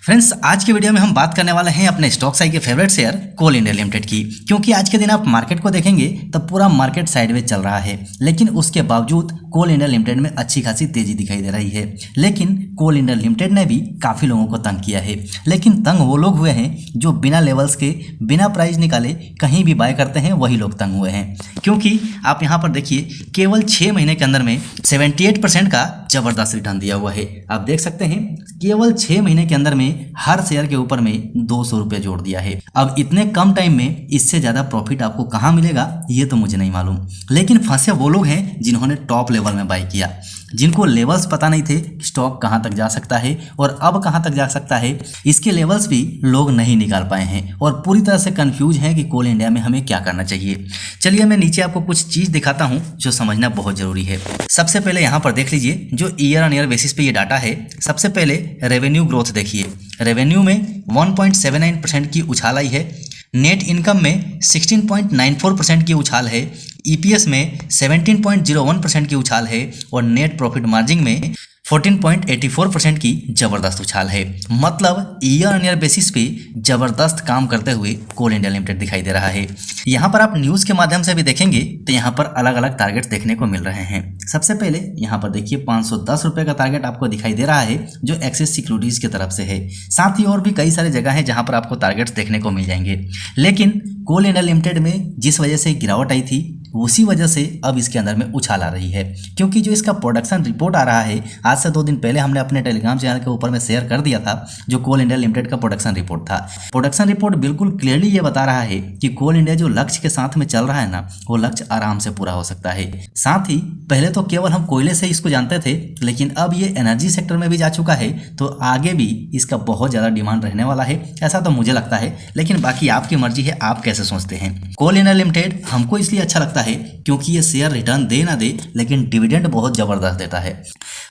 Friends, आज के video में हम बात करने वाले हैं अपने स्टॉक साई के फेवरेट शेयर कोल इंडिया लिमिटेड की। क्योंकि आज के दिन आप मार्केट को देखेंगे तब पूरा मार्केट साइडवेज चल रहा है, लेकिन उसके बावजूद कोल इंडिया लिमिटेड में अच्छी खासी तेजी दिखाई दे रही है। लेकिन कोल इंडिया लिमिटेड ने भी काफ़ी लोगों को तंग किया है, लेकिन तंग वो लोग हुए हैं जो बिना लेवल्स के, बिना प्राइस निकाले कहीं भी बाय करते हैं, वही लोग तंग हुए हैं। क्योंकि आप यहाँ पर देखिए, केवल 6 महीने के अंदर में 78% का जबरदस्त रिटर्न दिया हुआ है। आप देख सकते हैं, केवल 6 महीने के अंदर में हर शेयर के ऊपर में 200 रुपये जोड़ दिया है। अब इतने कम टाइम में इससे ज़्यादा प्रॉफिट आपको कहाँ मिलेगा, ये तो मुझे नहीं मालूम। लेकिन फंसे वो लोग हैं जिन्होंने टॉप लेवल में बाय किया, जिनको लेवल्स पता नहीं थे स्टॉक कहाँ तक जा सकता है और अब कहाँ तक जा सकता है। इसके लेवल्स भी लोग नहीं निकाल पाए हैं और पूरी तरह से कंफ्यूज हैं कि कोल इंडिया में हमें क्या करना चाहिए। चलिए मैं नीचे आपको कुछ चीज़ दिखाता हूँ जो समझना बहुत ज़रूरी है। सबसे पहले यहाँ पर देख लीजिए, जो ईयर ऑन ईयर बेसिस पे ये डाटा है। सबसे पहले रेवेन्यू ग्रोथ देखिए, रेवेन्यू में 1.79% की उछाल आई है। नेट इनकम में 16.94% की उछाल है। ईपीएस में 17.01% की उछाल है और नेट प्रॉफिट मार्जिन में 14.84% की जबरदस्त उछाल है। मतलब ईयर ऑन ईयर बेसिस पे जबरदस्त काम करते हुए कोल इंडिया लिमिटेड दिखाई दे रहा है। यहाँ पर आप न्यूज़ के माध्यम से भी देखेंगे तो यहाँ पर अलग अलग टारगेट्स देखने को मिल रहे हैं। सबसे पहले यहाँ पर देखिए, 510 रुपये का टारगेट आपको दिखाई दे रहा है जो एक्सिस सिक्योरिटीज़ की तरफ से है। साथ ही और भी कई सारे जगह हैं जहाँ पर आपको टारगेट्स देखने को मिल जाएंगे। लेकिन कोल इंडिया लिमिटेड में जिस वजह से गिरावट आई थी, उसी वजह से अब इसके अंदर में उछाल आ रही है। क्योंकि जो इसका प्रोडक्शन रिपोर्ट आ रहा है, आज से 2 दिन पहले हमने अपने टेलीग्राम चैनल के ऊपर में शेयर कर दिया था, जो कोल इंडिया लिमिटेड का प्रोडक्शन रिपोर्ट था। प्रोडक्शन रिपोर्ट बिल्कुल क्लियरली ये बता रहा है कि कोल इंडिया जो लक्ष्य के साथ में चल रहा है ना, वो लक्ष्य आराम से पूरा हो सकता है। साथ ही पहले तो केवल हम कोयले से इसको जानते थे, लेकिन अब ये एनर्जी सेक्टर में भी जा चुका है, तो आगे भी इसका बहुत ज़्यादा डिमांड रहने वाला है, ऐसा तो मुझे लगता है। लेकिन बाकी आपकी मर्जी है, आप कैसे सोचते हैं। कोल इंडिया लिमिटेड हमको इसलिए अच्छा लगता है क्योंकि ये शेयर रिटर्न दे ना दे, लेकिन डिविडेंड बहुत ज़बरदस्त देता है।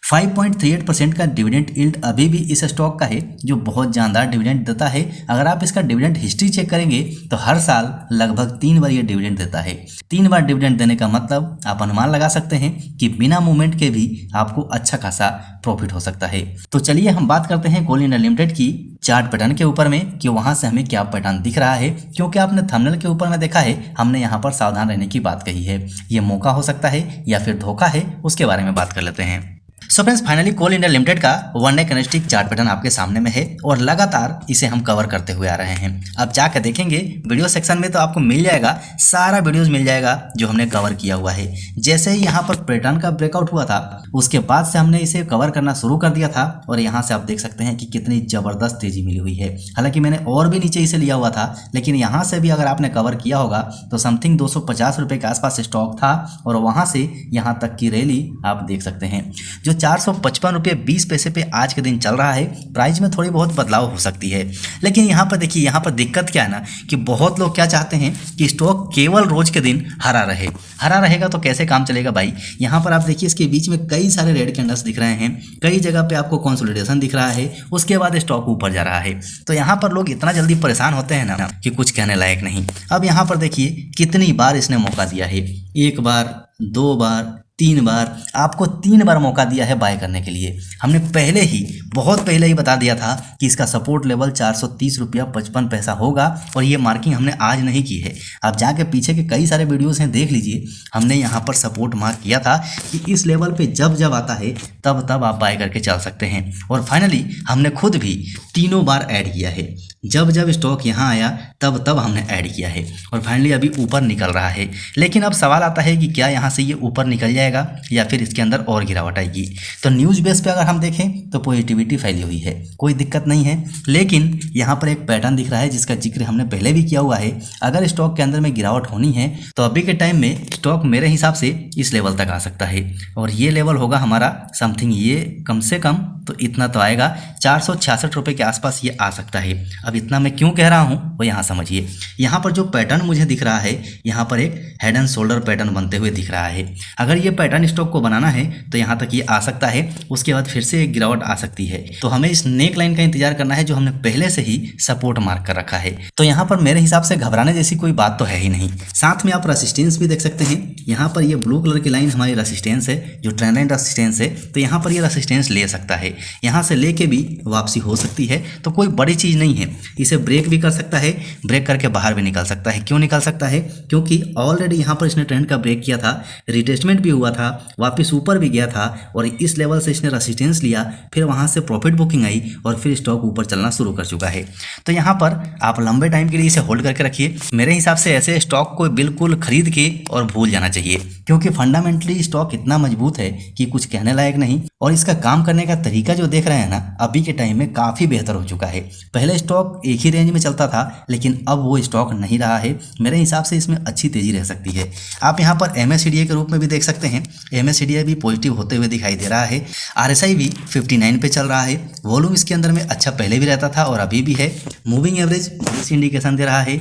5.38% का डिविडेंड यील्ड अभी भी इस स्टॉक का है, जो बहुत जानदार डिविडेंड देता है। अगर आप इसका डिविडेंड हिस्ट्री चेक करेंगे तो हर साल लगभग 3 बार ये डिविडेंड देता है। 3 बार डिविडेंड देने का मतलब आप अनुमान लगा सकते हैं कि बिना मूवमेंट के भी आपको अच्छा खासा प्रॉफिट हो सकता है। तो चलिए हम बात करते हैं कोल इंडिया लिमिटेड की चार्ट पैटर्न के ऊपर में कि वहां से हमें क्या पैटर्न दिख रहा है। क्योंकि आपने थंबनेल के ऊपर में देखा है, हमने यहाँ पर सावधान रहने की बात कही है। ये मौका हो सकता है या फिर धोखा है, उसके बारे में बात कर लेते हैं। सो फ्रेंड्स, फाइनली कोल इंडिया लिमिटेड का 1 डे कैंडलस्टिक चार्ट पैटर्न आपके सामने में है और लगातार इसे हम कवर करते हुए आ रहे हैं। अब जाकर देखेंगे वीडियो सेक्शन में तो आपको मिल जाएगा, सारा वीडियोस मिल जाएगा जो हमने कवर किया हुआ है। जैसे ही यहाँ पर पैटर्न का ब्रेकआउट हुआ था, उसके बाद से हमने इसे कवर करना शुरू कर दिया था और यहाँ से आप देख सकते हैं कि कितनी जबरदस्त तेजी मिली हुई है। हालांकि मैंने और भी नीचे इसे लिया हुआ था, लेकिन यहाँ से भी अगर आपने कवर किया होगा तो समथिंग 250 रुपये के आसपास स्टॉक था और वहाँ से यहाँ तक की रैली आप देख सकते हैं। जो 455 रुपये 20 पैसे पे आज के दिन चल रहा है। प्राइस में थोड़ी बहुत बदलाव हो सकती है, लेकिन यहाँ पर देखिए, यहाँ पर दिक्कत क्या है ना कि बहुत लोग क्या चाहते हैं कि स्टॉक केवल रोज के दिन हरा रहे। हरा रहेगा तो कैसे काम चलेगा भाई। यहाँ पर आप देखिए, इसके बीच में कई सारे रेड कैंडल्स दिख रहे हैं, कई जगह पे आपको कंसोलिडेशन दिख रहा है, उसके बाद स्टॉक ऊपर जा रहा है। तो यहाँ पर लोग इतना जल्दी परेशान होते हैं ना कि कुछ कहने लायक नहीं। अब यहाँ पर देखिए कितनी बार इसने मौका दिया है, 1 बार, 2 बार, 3 बार, आपको 3 बार मौका दिया है बाय करने के लिए। हमने पहले ही, बहुत पहले ही बता दिया था कि इसका सपोर्ट लेवल 430 रुपया 55 पैसा होगा और ये मार्किंग हमने आज नहीं की है। आप जाके पीछे के कई सारे वीडियोस हैं, देख लीजिए। हमने यहाँ पर सपोर्ट मार्क किया था कि इस लेवल पे जब जब आता है तब तब आप बाय करके चल सकते हैं। और फाइनली हमने खुद भी 3 बार ऐड किया है। जब जब स्टॉक यहाँ आया तब तब हमने ऐड किया है और फाइनली अभी ऊपर निकल रहा है। लेकिन अब सवाल आता है कि क्या यहाँ से ये ऊपर निकल जाएगा या फिर इसके अंदर और गिरावट आएगी। तो न्यूज़ बेस पे अगर हम देखें तो पॉजिटिविटी फैली हुई है, कोई दिक्कत नहीं है। लेकिन यहाँ पर एक पैटर्न दिख रहा है जिसका जिक्र हमने पहले भी किया हुआ है। अगर स्टॉक के अंदर में गिरावट होनी है तो अभी के टाइम में स्टॉक मेरे हिसाब से इस लेवल तक आ सकता है और ये लेवल होगा हमारा समथिंग, ये कम से कम तो इतना तो आएगा, 466 रुपये के आसपास ये आ सकता है। अब इतना मैं क्यों कह रहा हूँ वो यहाँ समझिए। यहाँ पर जो पैटर्न मुझे दिख रहा है, यहाँ पर एक हेड एंड शोल्डर पैटर्न बनते हुए दिख रहा है। अगर ये पैटर्न स्टॉक को बनाना है तो यहाँ तक ये आ सकता है, उसके बाद फिर से एक गिरावट आ सकती है। तो हमें इस नेक लाइन का इंतजार करना है जो हमने पहले से ही सपोर्ट मार्क कर रखा है। तो यहाँ पर मेरे हिसाब से घबराने जैसी कोई बात तो है ही नहीं। साथ में आप रेसिस्टेंस भी देख सकते हैं। यहाँ पर ये ब्लू कलर की लाइन हमारी रेसिस्टेंस है, जो ट्रेंड लाइन रेसिस्टेंस है। तो यहाँ पर ये रेसिस्टेंस ले सकता है। यहाँ से लेके भी वापसी हो सकती है, तो कोई बड़ी चीज़ नहीं है। इसे ब्रेक भी कर सकता है, ब्रेक करके बाहर भी निकल सकता है। क्यों निकल सकता है? क्योंकि ऑलरेडी यहाँ पर इसने ट्रेंड का ब्रेक किया था, रिटेस्टमेंट भी हुआ था, वापस ऊपर भी गया था और इस लेवल से इसने रेजिस्टेंस लिया, फिर वहाँ से प्रॉफिट बुकिंग आई और फिर स्टॉक ऊपर चलना शुरू कर चुका है। तो यहाँ पर आप लंबे टाइम के लिए इसे होल्ड करके रखिए। मेरे हिसाब से ऐसे स्टॉक को बिल्कुल खरीद के और भूल जाना चाहिए, क्योंकि फंडामेंटली स्टॉक इतना मजबूत है कि कुछ कहने लायक नहीं। और इसका काम करने का तरीका जो देख रहे हैं ना, अभी के टाइम में काफ़ी बेहतर हो चुका है। पहले स्टॉक एक ही रेंज में चलता था, लेकिन अब वो स्टॉक नहीं रहा है। मेरे हिसाब से इसमें अच्छी तेज़ी रह सकती है। आप यहाँ पर MACD के रूप में भी देख सकते हैं, MACD भी पॉजिटिव होते हुए दिखाई दे रहा है। RSI भी 59 पे चल रहा है। वॉल्यूम इसके अंदर में अच्छा पहले भी रहता था और अभी भी है। मूविंग एवरेज बुलिश इंडिकेशन दे रहा है।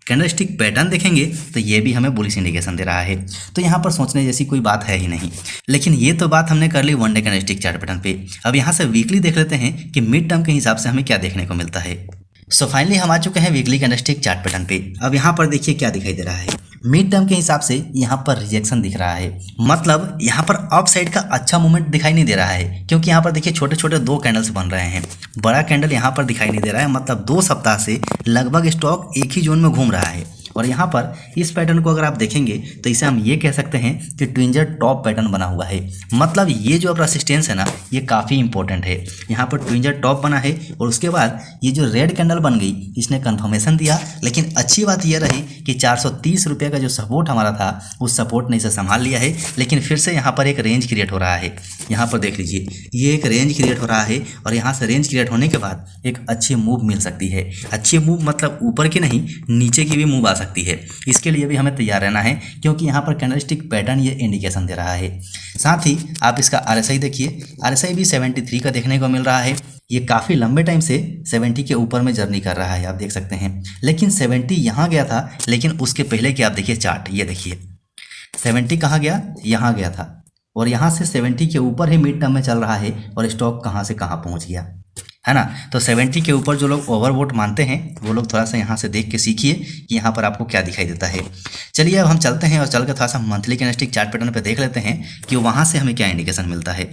कैंडलस्टिक पैटर्न देखेंगे तो ये भी हमें बुलिश इंडिकेशन दे रहा है। तो यहाँ पर सोचने जैसी कोई बात है ही नहीं। लेकिन ये तो बात हमने कर ली one day candlestick chart pattern पे। अब यहाँ से वीकली देख लेते हैं कि मिड टर्म के हिसाब से हमें क्या देखने को मिलता है। सो फाइनली हम आ चुके हैं वीकली कैंडलस्टिक चार्ट पैटर्न पे। अब यहाँ पर देखिए क्या दिखाई दे रहा है। मिड टर्म के हिसाब से यहाँ पर रिजेक्शन दिख रहा है, मतलब यहाँ पर अप साइड का अच्छा मूवमेंट दिखाई नहीं दे रहा है, क्योंकि यहाँ पर देखिए छोटे छोटे 2 कैंडल्स बन रहे हैं। बड़ा कैंडल यहाँ पर दिखाई नहीं दे रहा है, मतलब 2 सप्ताह से लगभग स्टॉक एक ही जोन में घूम रहा है। और यहाँ पर इस पैटर्न को अगर आप देखेंगे तो इसे हम ये कह सकते हैं कि ट्विंजर टॉप पैटर्न बना हुआ है। मतलब ये जो अब रेसिस्टेंस है ना, ये काफ़ी इंपॉर्टेंट है। यहाँ पर ट्विंजर टॉप बना है और उसके बाद ये जो रेड कैंडल बन गई, इसने कंफर्मेशन दिया। लेकिन अच्छी बात यह रही कि 430 रुपये का जो सपोर्ट हमारा था, उस सपोर्ट ने इसे संभाल लिया है। लेकिन फिर से यहाँ पर एक रेंज क्रिएट हो रहा है। यहाँ पर देख लीजिए, ये एक रेंज क्रिएट हो रहा है और यहाँ से रेंज क्रिएट होने के बाद एक अच्छी मूव मिल सकती है। अच्छी मूव मतलब ऊपर की नहीं, नीचे की भी मूव आ सकती है। इसके लिए भी हमें तैयार रहना है, क्योंकि यहाँ पर कैंडलस्टिक पैटर्न ये इंडिकेशन दे रहा है। साथ ही आप इसका RSI देखिए, RSI भी 73 का देखने को मिल रहा है। ये काफ़ी लंबे टाइम से 70 के ऊपर में जर्नी कर रहा है, आप देख सकते हैं। लेकिन 70 यहाँ गया था, लेकिन उसके पहले कि आप देखिए चार्ट, ये देखिए 70 कहाँ गया, यहाँ गया था और यहाँ से 70 के ऊपर ही मिड टर्म में चल रहा है और स्टॉक कहाँ से कहाँ पहुँच गया, है ना। तो 70 के ऊपर जो लोग ओवरबोट मानते हैं, वो लोग थोड़ा सा यहाँ से देख के सीखिए कि यहाँ पर आपको क्या दिखाई देता है। चलिए अब हम चलते हैं और चल के थोड़ा सा मंथली कैंडलस्टिक चार्ट पैटर्न पे देख लेते हैं कि वहाँ से हमें क्या इंडिकेशन मिलता है।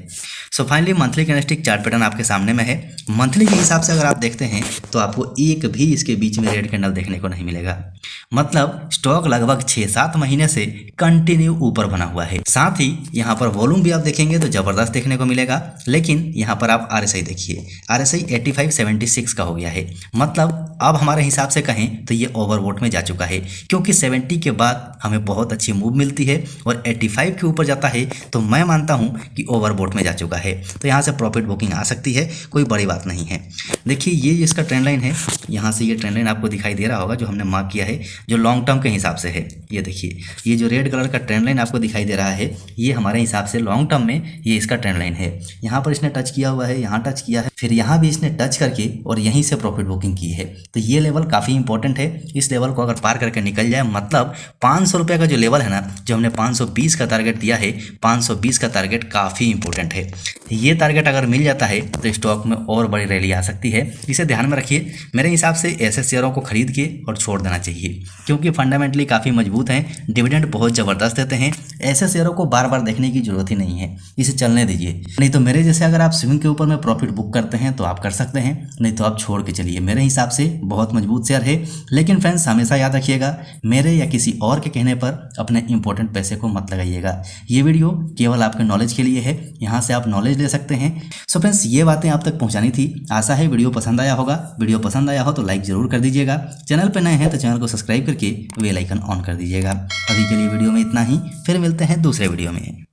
So finally monthly candlestick chart pattern आपके सामने में है। मंथली के हिसाब से अगर आप देखते हैं तो आपको एक भी इसके बीच में रेड कैंडल देखने को नहीं मिलेगा। मतलब स्टॉक लगभग 6-7 महीने से कंटिन्यू ऊपर बना हुआ है। साथ ही यहाँ पर वॉल्यूम भी आप देखेंगे तो ज़बरदस्त देखने को मिलेगा। लेकिन यहाँ पर आप RSI देखिए, RSI 85-76 का हो गया है। मतलब अब हमारे हिसाब से कहें तो ये ओवरबोट में जा चुका है, क्योंकि 70 के बाद हमें बहुत अच्छी मूव मिलती है और 85 के ऊपर जाता है तो मैं मानता हूँ कि ओवरबोट में जा चुका है। तो यहाँ से प्रॉफिट बुकिंग आ सकती है, कोई बड़ी बात नहीं है। देखिए ये इसका ट्रेंड लाइन है, यहाँ से ये ट्रेंड लाइन आपको दिखाई दे रहा होगा जो हमने मार्क किया है, जो लॉन्ग टर्म के हिसाब से है। ये देखिए ये जो रेड कलर का ट्रेंड लाइन आपको दिखाई दे रहा है, ये हमारे हिसाब से लॉन्ग टर्म में ये इसका ट्रेंड लाइन है। यहाँ पर इसने टच किया हुआ है, यहाँ टच किया है, फिर यहाँ भी इसने टच करके और यहीं से प्रॉफिट बुकिंग की है। तो ये लेवल काफ़ी इंपॉर्टेंट है। इस लेवल को अगर पार करके निकल जाए, मतलब 500 रुपये का जो लेवल है ना, जो हमने 520 का टारगेट दिया है, 520 का टारगेट काफ़ी इंपॉर्टेंट है। ये टारगेट अगर मिल जाता है तो स्टॉक में और बड़ी रैली आ सकती है। इसे ध्यान में रखिए। मेरे हिसाब से ऐसे शेयरों को खरीद के और छोड़ देना चाहिए, क्योंकि फंडामेंटली काफ़ी मजबूत हैं, डिविडेंड बहुत ज़बरदस्त देते हैं। ऐसे शेयरों को बार बार देखने की जरूरत ही नहीं है, इसे चलने दीजिए। नहीं तो मेरे जैसे अगर आप स्विंग के ऊपर में प्रॉफिट बुक करते हैं तो आप कर सकते हैं, नहीं तो आप छोड़ के चलिए। मेरे हिसाब से बहुत मजबूत शेयर है। लेकिन फ्रेंड्स हमेशा याद रखिएगा, मेरे या किसी और के कहने पर अपने इंपॉर्टेंट पैसे को मत लगाइएगा। ये वीडियो केवल आपके नॉलेज के लिए है, यहाँ से आप नॉलेज ले सकते हैं। सो फ्रेंड्स ये बातें आप तक पहुँचानी थी। आशा है वीडियो पसंद आया होगा। वीडियो पसंद आया हो तो लाइक ज़रूर कर दीजिएगा। चैनल पर नए हैं तो चैनल को सब्सक्राइब करके बेल आइकन ऑन कर दीजिएगा। अभी के लिए वीडियो में इतना ही, फिर मिलते हैं दूसरे वीडियो में।